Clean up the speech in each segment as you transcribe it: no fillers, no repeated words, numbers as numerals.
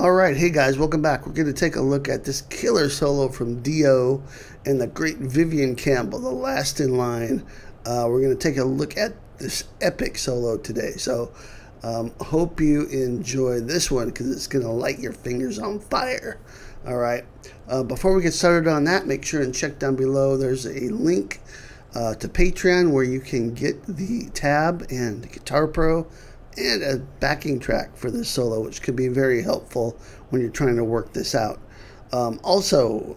Alright, hey guys, welcome back. We're going to take a look at this killer solo from Dio and the great Vivian Campbell, the last in line. We're going to take a look at this epic solo today. So, hope you enjoy this one because it's going to light your fingers on fire. Alright, before we get started on that, make sure and check down below. There's a link to Patreon where you can get the tab and the Guitar Pro and a backing track for this solo, which could be very helpful when you're trying to work this out. Also,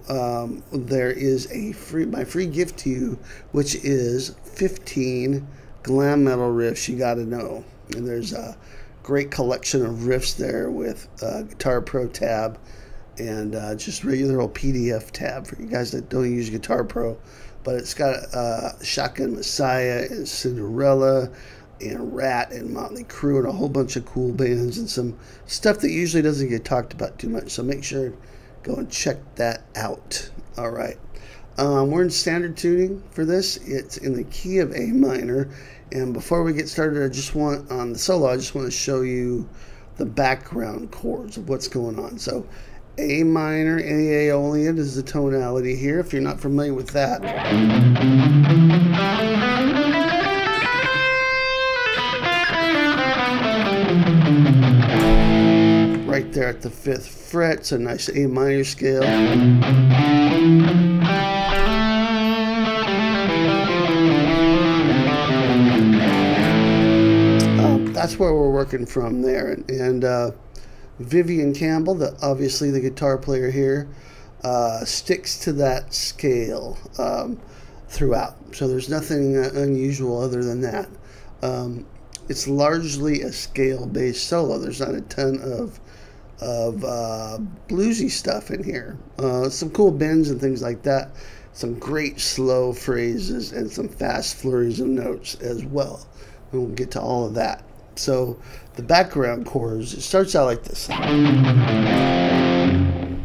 there is my free gift to you, which is 15 glam metal riffs you got to know. And there's a great collection of riffs there with Guitar Pro tab and just regular old PDF tab for you guys that don't use Guitar Pro. But it's got Shotgun Messiah and Cinderella and Rat and Motley Crue and a whole bunch of cool bands and some stuff that usually doesn't get talked about too much. So make sure go and check that out. All right, we're in standard tuning for this. It's in the key of A minor. And before we get started, I just want to show you the background chords of what's going on. So A minor, A Aeolian is the tonality here. If you're not familiar with that, right there at the 5th fret, it's a nice A minor scale. That's where we're working from there. And Vivian Campbell, obviously the guitar player here, sticks to that scale throughout. So there's nothing unusual other than that. It's largely a scale-based solo. There's not a ton of bluesy stuff in here. Some cool bends and things like that. Some great slow phrases and some fast flurries of notes as well. And we'll get to all of that. So the background chords, it starts out like this. And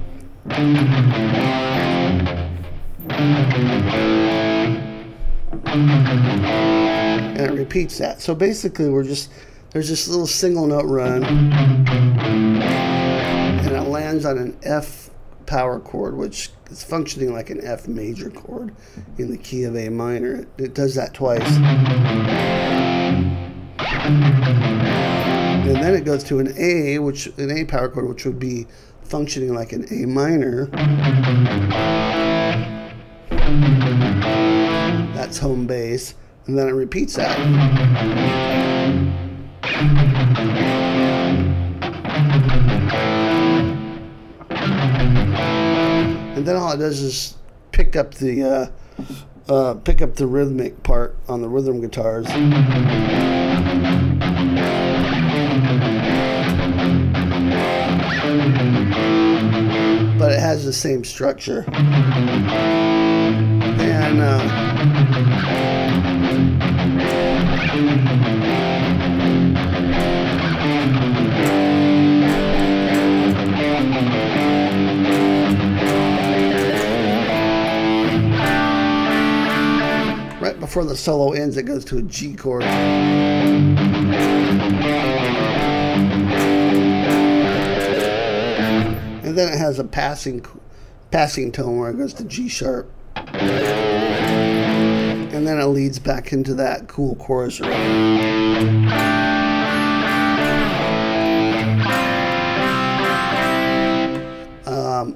it repeats that. So basically there's this little single note run and it lands on an F power chord, which is functioning like an F major chord in the key of A minor. It does that twice. And then it goes to an A power chord, which would be functioning like an A minor. That's home base. And then it repeats that. And then all it does is pick up the rhythmic part on the rhythm guitars. But it has the same structure. And right before the solo ends, it goes to a G chord. And then it has a passing tone where it goes to G sharp. And then it leads back into that cool chorus riff.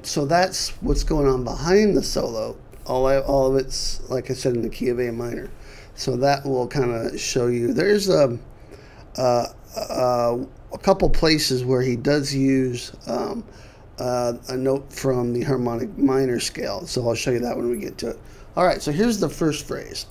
So that's what's going on behind the solo. All of it's, like I said, in the key of A minor. So that will kind of show you. There's a couple places where he does use a note from the harmonic minor scale. So I'll show you that when we get to it. All right, so here's the first phrase.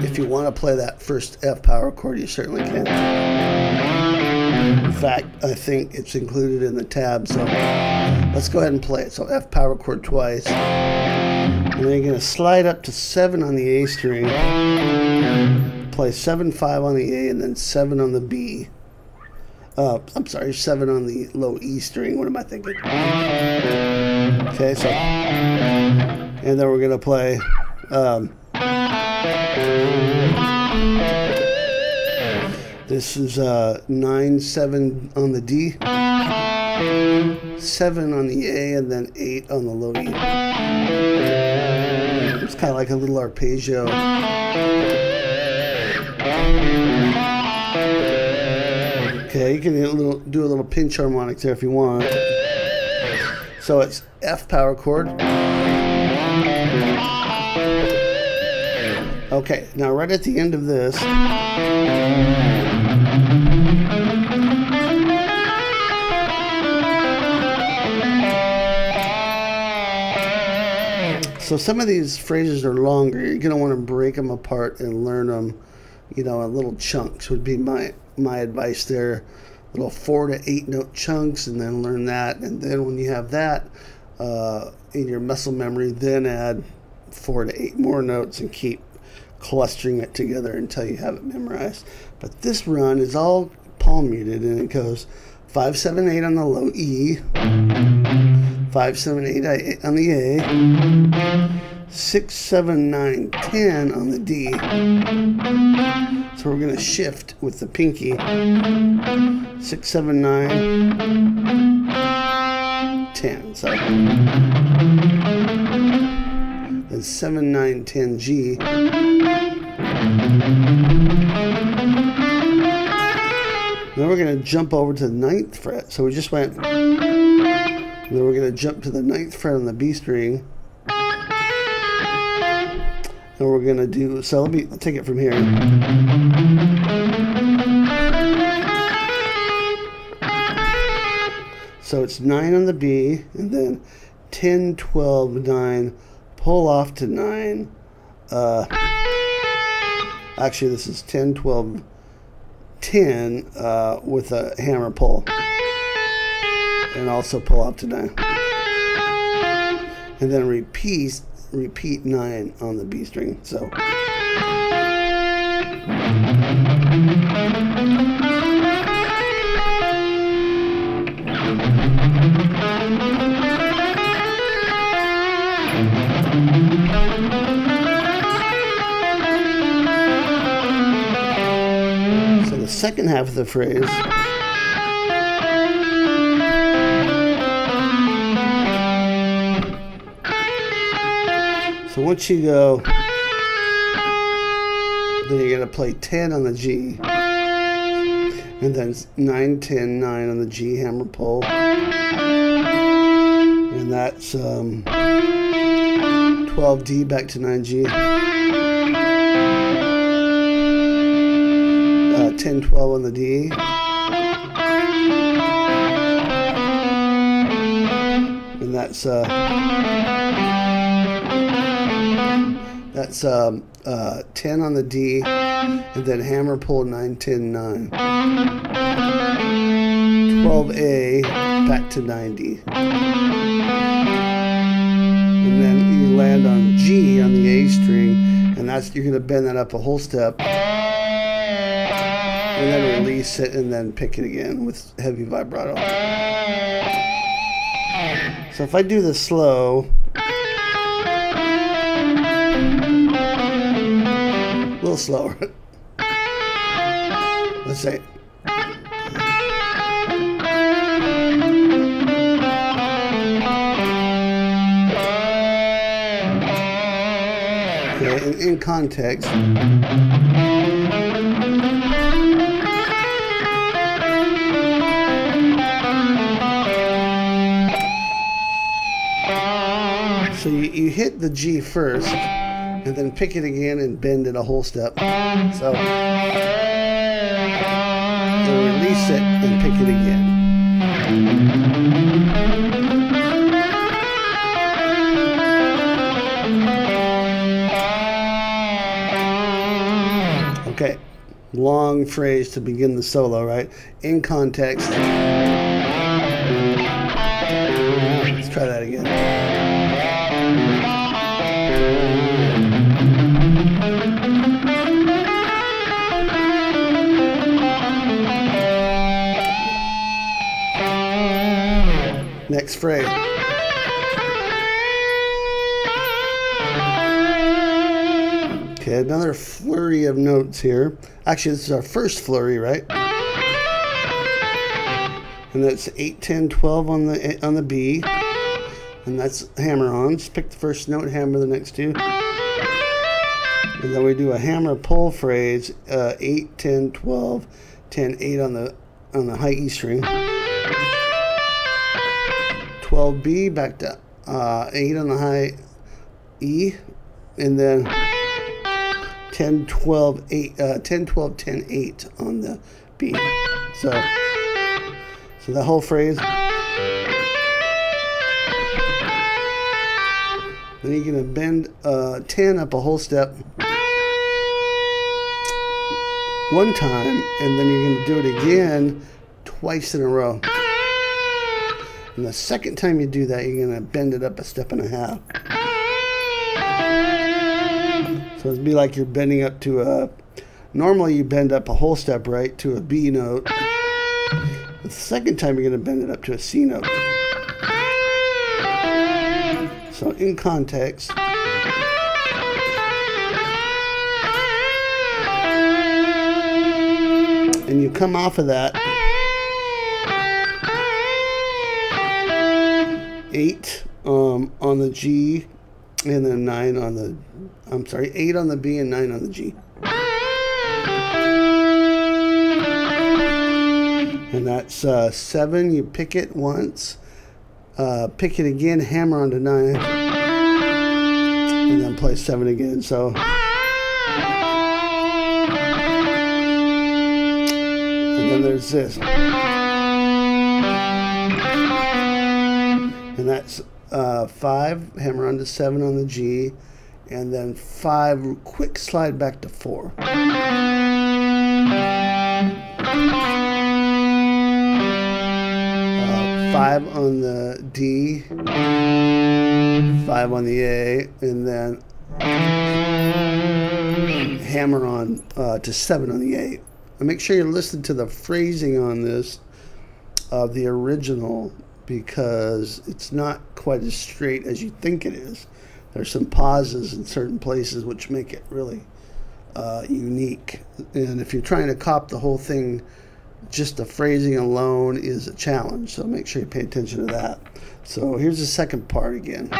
If you want to play that first F power chord, you certainly can. In fact, I think it's included in the tab, so let's go ahead and play it. So F power chord twice. And then you're going to slide up to 7 on the A string, play 7-5 on the A, and then 7 on the B. I'm sorry, 7 on the low E string. What am I thinking? Okay, so, and then we're going to play This is 9/7 on the D, 7 on the A, and then 8 on the low E. It's kind of like a little arpeggio. Okay, you can do a little pinch harmonic there if you want. So it's F power chord. Okay, now right at the end of this, so some of these phrases are longer. You're going to want to break them apart and learn them, in little chunks would be my advice there. Little 4 to 8 note chunks, and then learn that. And then when you have that in your muscle memory, then add 4 to 8 more notes and keep clustering it together until you have it memorized. But this run is all palm muted, and it goes 5, 7, 8 on the low E, 5, 7, 8 on the A, 6, 7, 9, 10 on the D. So we're going to shift with the pinky. 6, 7, 9, 10. So then 7, 9, 10 G. Then we're going to jump over to the 9th fret. So we just went, and then we're going to jump to the 9th fret on the B string. And we're going to do, so I'll take it from here. So it's 9 on the B, and then 10, 12, 9, pull off to 9. Actually, this is 10, 12, 10 with a hammer pull. And also pull off to 9. And then repeat 9 on the B string. So the second half of the phrase, so once you go, then you're going to play 10 on the G, and then 9, 10, 9 on the G, hammer pull, and that's 12 D back to 9 G, 10, 12 on the D, and that's 10 on the D, and then hammer pull 9, 10, 9. 12A back to 9D. And then you land on G on the A string, and you're going to bend that up a whole step. And then release it, and then pick it again with heavy vibrato. So if I do this slow, a little slower. Let's say. Okay, and in context. So you hit the G first, and then pick it again and bend it a whole step. So then release it and pick it again. Okay, long phrase to begin the solo, right? In context. Let's try that again. Next phrase. Okay, another flurry of notes here. Actually, this is our first flurry, right? And that's 8, 10, 12 on the B. And that's hammer on. Just pick the first note, hammer the next two. And then we do a hammer pull phrase, 8, 10, 12, 10, 8 on the high E string. 12B back to 8 on the high E, and then 10, 12, 8, 10, 12, 10, 8 on the B. So the whole phrase. Then you're going to bend 10 up a whole step one time, and then you're going to do it again twice in a row. And the second time you do that, you're going to bend it up a step and a half. So it'd be like you're bending up to a... Normally you bend up a whole step, right, to a B note. The second time you're going to bend it up to a C note. So in context... And you come off of that 8 on the G, and then 9 on the, 8 on the B and 9 on the G. And that's 7, you pick it once, pick it again, hammer onto 9, and then play 7 again. So and then there's this. And that's 5, hammer onto 7 on the G, and then 5, quick slide back to 4. 5 on the D, 5 on the A, and then hammer on to 7 on the A. And make sure you listen to the phrasing on this of the original, because it's not quite as straight as you think it is. There's some pauses in certain places which make it really unique. And if you're trying to cop the whole thing, just the phrasing alone is a challenge. So make sure you pay attention to that. So here's the second part again.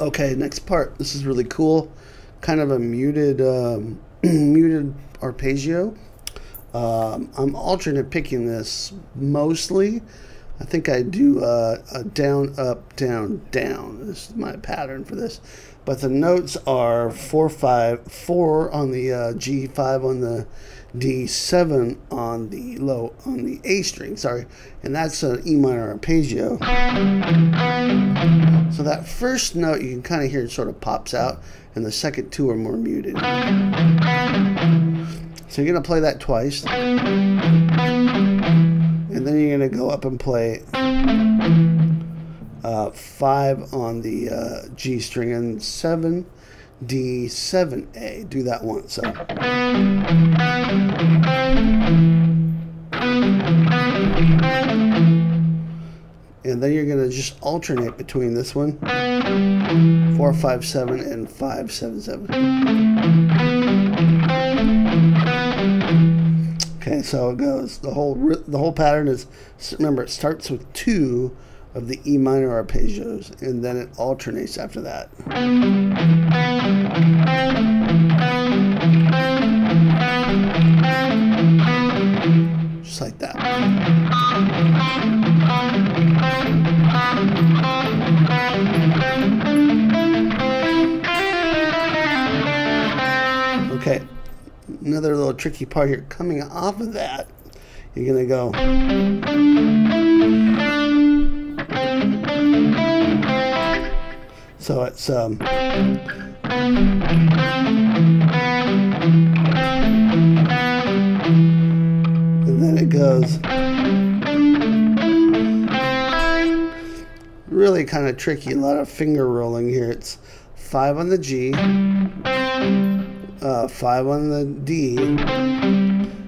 Okay, next part. This is really cool. Kind of a muted, muted arpeggio. I'm alternate picking this mostly. I think I do a down, up, down, down. This is my pattern for this. But the notes are 4, 5, 4 on the G, 5 on the D, 7 on the low, on the A string, sorry. And that's an E minor arpeggio. So that first note, you can kind of hear it sort of pops out, and the second two are more muted. So you're going to play that twice. And then you're going to go up and play 5 on the G string and 7, D, 7, A. Do that once. So. And then you're going to just alternate between this one, 4, 5, 7, and 5, 7, 7. Okay, so it goes. The whole pattern is, remember, it starts with 2 of the E minor arpeggios, and then it alternates after that. Just like that. Okay, another little tricky part here. Coming off of that, you're gonna go. So it's and then it goes. Really kind of tricky. A lot of finger rolling here. It's 5 on the G. 5 on the D,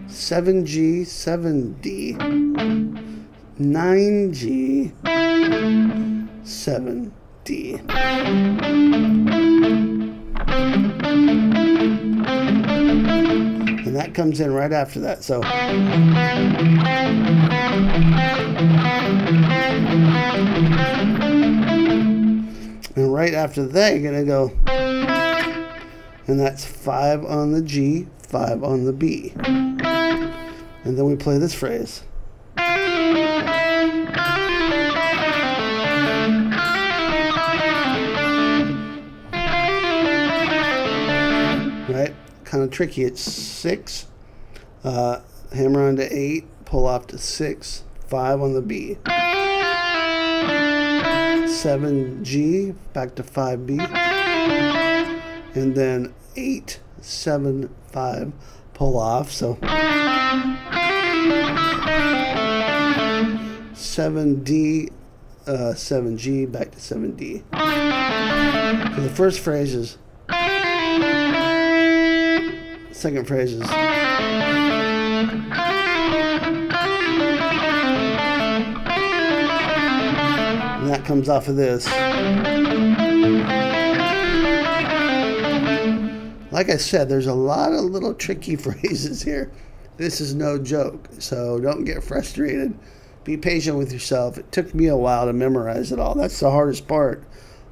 7G, 7D, 9G, 7D. And that comes in right after that. So and right after that, you're going to go, and that's 5 on the G, 5 on the B. And then we play this phrase. Right? Kind of tricky. It's 6, hammer on to 8, pull off to 6, 5 on the B. 7G, back to 5B, and then 8, 7, 5, pull off. So 7D, 7G, back to 7D. So the first phrase is, second phrase is, and that comes off of this. Like I said, there's a lot of little tricky phrases here. This is no joke, so don't get frustrated. Be patient with yourself. It took me a while to memorize it all. That's the hardest part,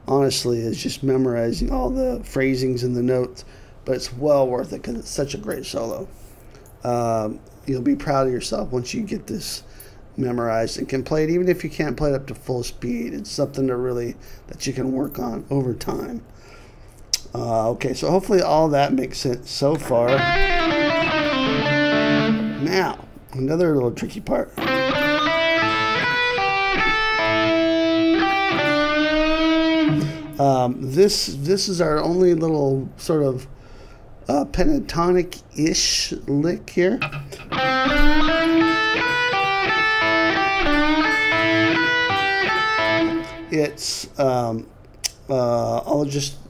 honestly, is just memorizing all the phrasings and the notes. But it's well worth it because it's such a great solo. You'll be proud of yourself once you get this memorized and can play it, even if you can't play it up to full speed. It's something that you can work on over time. Okay, so hopefully all that makes sense so far. Now, another little tricky part. This is our only little sort of pentatonic-ish lick here. It's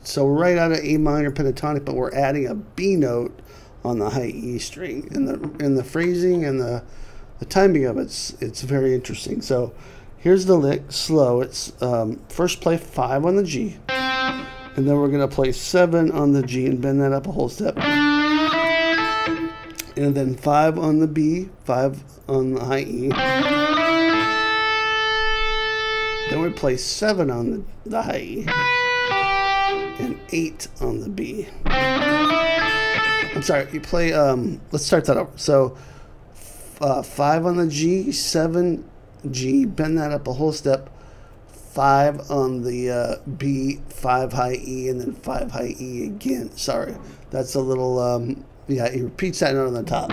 so right out of A minor pentatonic, but we're adding a B note on the high E string, and the phrasing and the timing of it's very interesting. So here's the lick, slow. It's first play 5 on the G, and then we're gonna play 7 on the G and bend that up a whole step, and then 5 on the B, 5 on the high E. Then we play 7 on the high E and 8 on the B. I'm sorry, you play, let's start that over. So 5 on the G, 7 G, bend that up a whole step, 5 on the B, 5 high E, and then 5 high E again. Sorry, that's a little, yeah, he repeats that note on the top.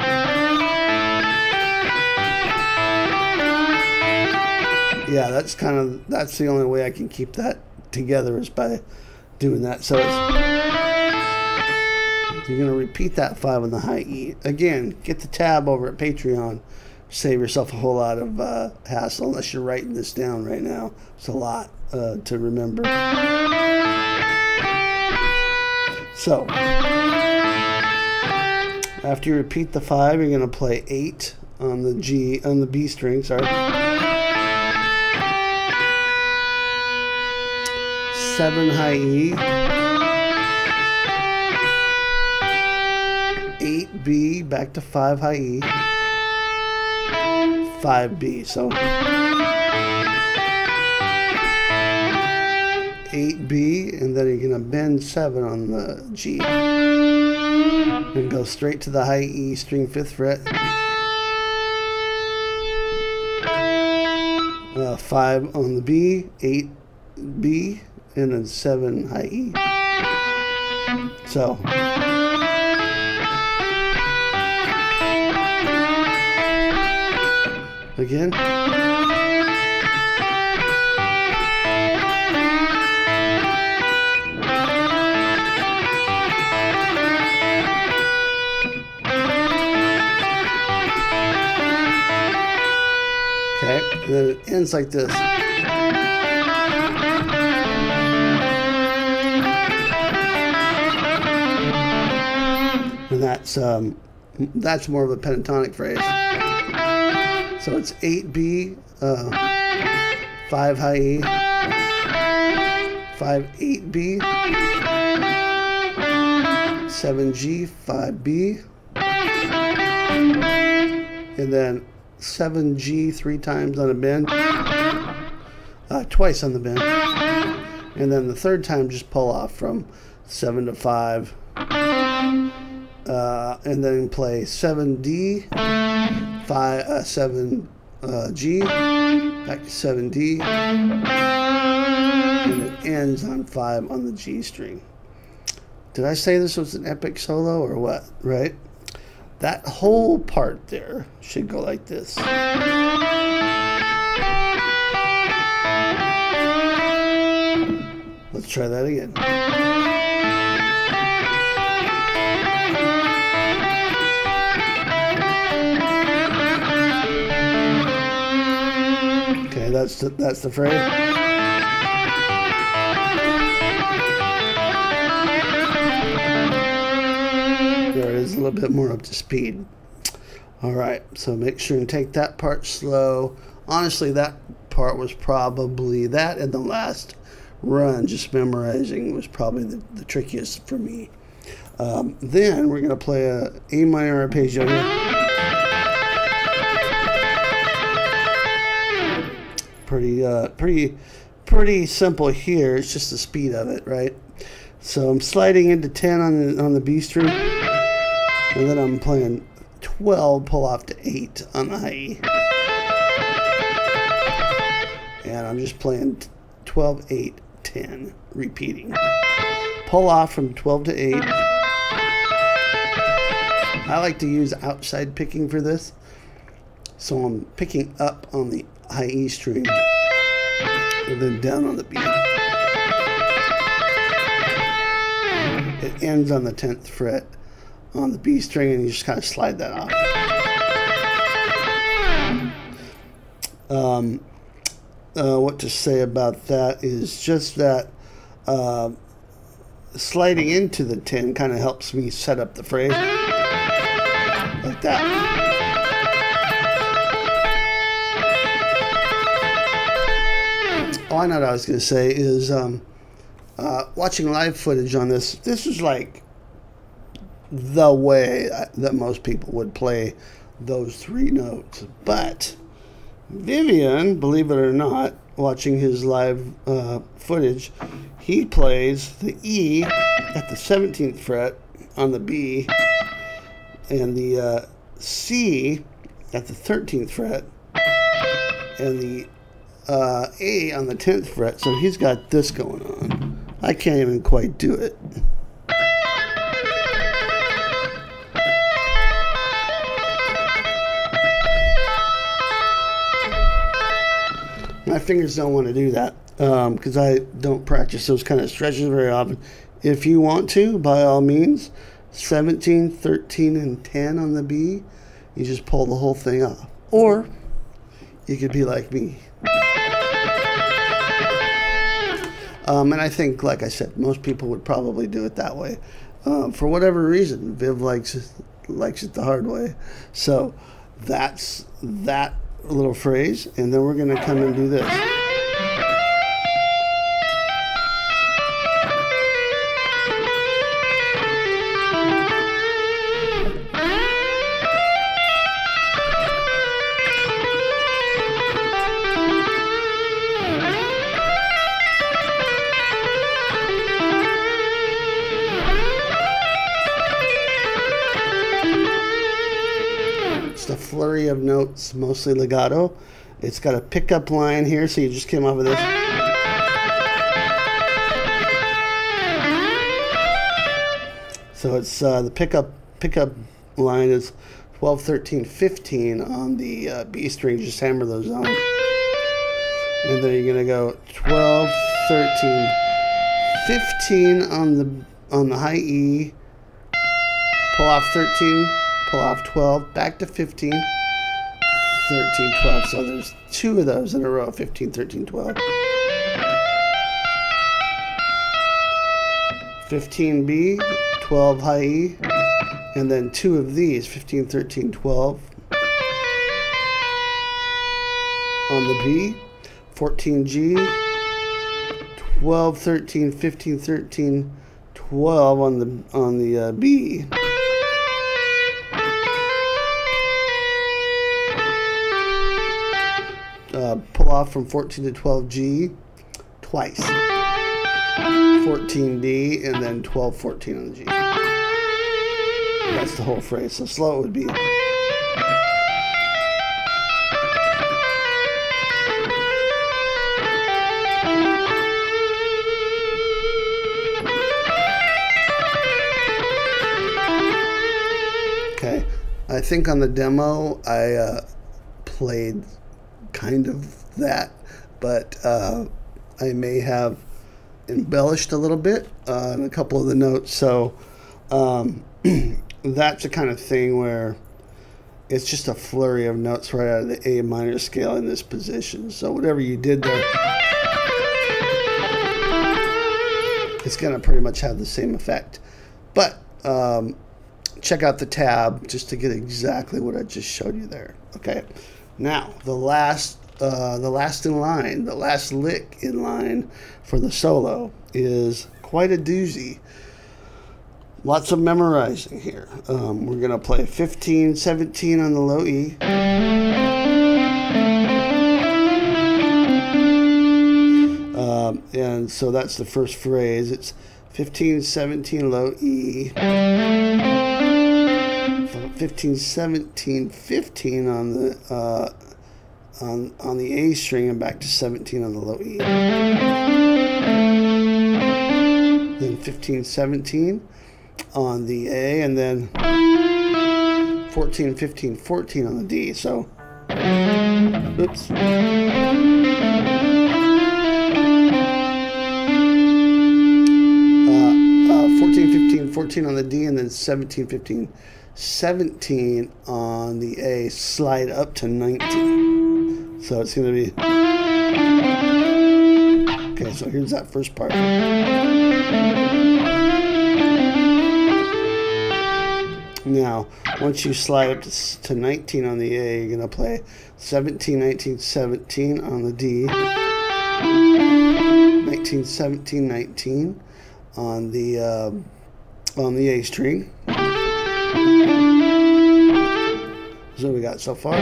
Yeah, that's the only way I can keep that together is by doing that. So you're going to repeat that 5 on the high E. Again, get the tab over at Patreon. Save yourself a whole lot of hassle unless you're writing this down right now. It's a lot to remember. So after you repeat the 5, you're going to play 8 on the G, on the B string, sorry. 7 high E, 8 B, back to 5 high E, 5 B. So 8 B, and then you're going to bend 7 on the G and go straight to the high E string, 5th fret. 5 on the B, 8 B, and then 7 high E. So again. Okay, and then it ends like this. And that's that's more of a pentatonic phrase. So it's 8B, 5 high E, 5 8B, 7G, 5B, and then 7G 3 times on a bend, twice on the bend, and then the third time just pull off from 7 to 5, and then play 7D, 7G, back to 7D, and it ends on 5 on the G string. Did I say this was an epic solo or what, right? That whole part there should go like this. Let's try that again. Okay, that's the phrase. There it is, a little bit more up to speed. All right, so make sure and take that part slow. Honestly, that part was probably, that and the last run, just memorizing, was probably the trickiest for me. Then we're going to play a A minor arpeggio here. Pretty simple here. It's just the speed of it, right? So I'm sliding into 10 on the B string, and then I'm playing 12, pull off to 8 on the high E, and I'm just playing 12, 8, 10, repeating. Pull off from 12 to 8. I like to use outside picking for this, so I'm picking up on the high E string and then down on the B. It ends on the 10th fret on the B string, and you just kind of slide that off. What to say about that is just that sliding into the 10 kind of helps me set up the phrase like that. Oh, I know what I was going to say is watching live footage on this, this is like the way that most people would play those 3 notes. But Vivian, believe it or not, watching his live footage, he plays the E at the 17th fret on the B, and the C at the 13th fret, and the A on the 10th fret. So he's got this going on. I can't even quite do it. My fingers don't want to do that because I don't practice those kind of stretches very often. If you want to, by all means, 17, 13, and 10 on the B, you just pull the whole thing off. Or you could be like me. And I think, like I said, most people would probably do it that way. For whatever reason, Viv likes it the hard way. So that's that little phrase, and then we're going to come and do this. A flurry of notes, mostly legato. It's got a pickup line here, so you just came off of this. So it's the pickup line is 12, 13, 15 on the B string. Just hammer those on, and then you're gonna go 12, 13, 15 on the high E. Pull off 13. Pull off 12, back to 15, 13, 12. So there's 2 of those in a row, 15, 13, 12. 15B, 12 high E, And then 2 of these, 15, 13, 12 on the B, 14 G, 12, 13, 15, 13, 12 on the B. Pull off from 14 to 12 G twice. 14 D and then 12, 14 on the G. That's the whole phrase. So slow it would be. Okay, I think on the demo I played kind of that, but I may have embellished a little bit in a couple of the notes. So that's the kind of thing where it's just a flurry of notes right out of the A minor scale in this position. So whatever you did there, it's going to pretty much have the same effect. But check out the tab just to get exactly what I just showed you there. Okay, now the last in line, the last lick in line for the solo is quite a doozy. Lots of memorizing here. We're going to play 15, 17 on the low E. And so that's the first phrase. It's 15, 17, low E. 15, 17, 15 on the on the A string, and back to 17 on the low E. Then 15, 17 on the A, and then 14, 15, 14 on the D. So, oops. 14, 15, 14 on the D, and then 17, 15, 17 on the A. Slide up to 19. So it's going to be... Okay, so here's that first part. Now, once you slide up to 19 on the A, you're going to play 17, 19, 17 on the D, 19, 17, 19 on the A string. So we got so far.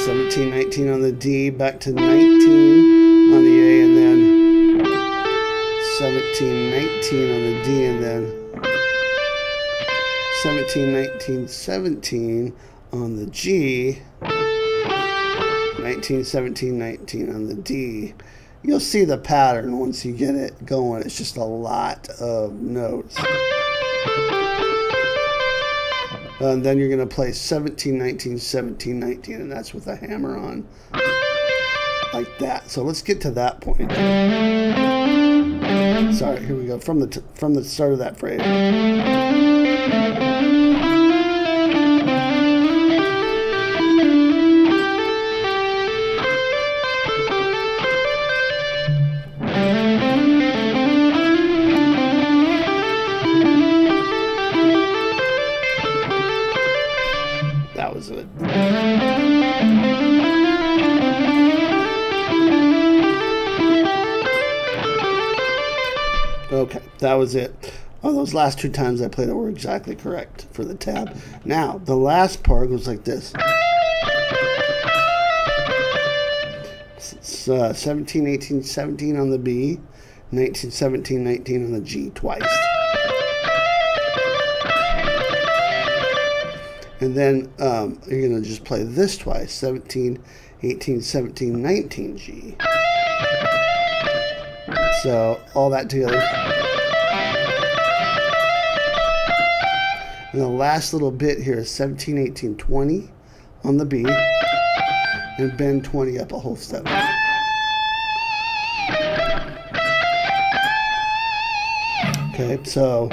17, 19 on the D, back to 19 on the A, and then 17, 19 on the D, and then 17, 19, 17 on the G, 19, 17, 19 on the D. You'll see the pattern once you get it going. It's just a lot of notes. And then you're going to play 17, 19, 17, 19, and that's with a hammer on, like that. So let's get to that point. Sorry, here we go. From the start of that phrase. That was it. Okay, that was it. Oh, those last two times I played it were exactly correct for the tab. Now, the last part goes like this. It's 17, 18, 17 on the B, 19, 17, 19 on the G twice. And then you're going to just play this twice, 17, 18, 17, 19 G. So all that together. And the last little bit here is 17, 18, 20 on the B, and bend 20 up a whole step. Okay, so...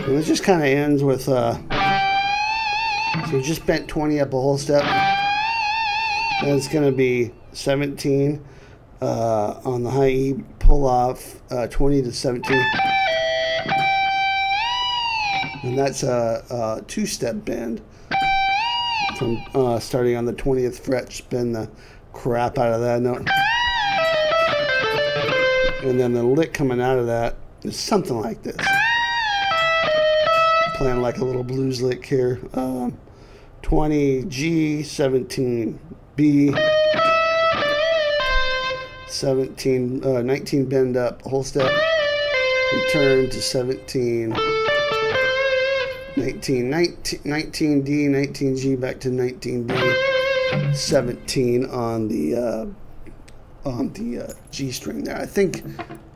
And it just kind of ends with, so you just bent 20 up a whole step. And it's going to be 17 on the high E, pull off 20 to 17. And that's a two-step bend. From starting on the 20th fret, spin the crap out of that note. And then the lick coming out of that is something like this. Playing like a little blues lick here. 20 G, 17 B, 17, 19 bend up, whole step, return to 17, 19 D, 19 G, back to 19 B, 17 on the G string there. I think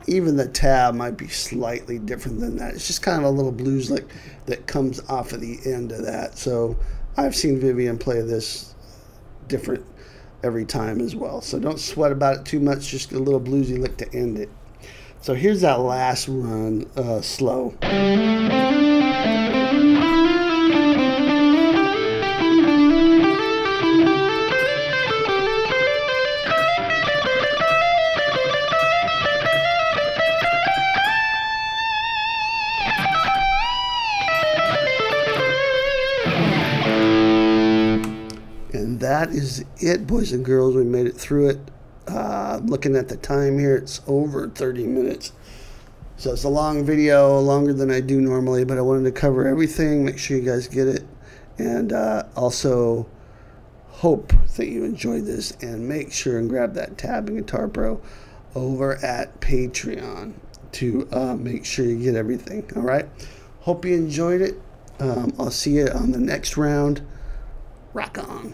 even the tab might be slightly different than that. It's just kind of a little blues lick that comes off of the end of that. So I've seen Vivian play this different every time as well. So don't sweat about it too much, just a little bluesy lick to end it. So here's that last run slow. And that is it, boys and girls. We made it through it. Looking at the time here, it's over 30 minutes. So it's a long video, longer than I do normally, but I wanted to cover everything, make sure you guys get it. And also hope that you enjoyed this, and make sure and grab that tab in Guitar Pro over at Patreon to make sure you get everything. All right. Hope you enjoyed it. I'll see you on the next round. Rock on.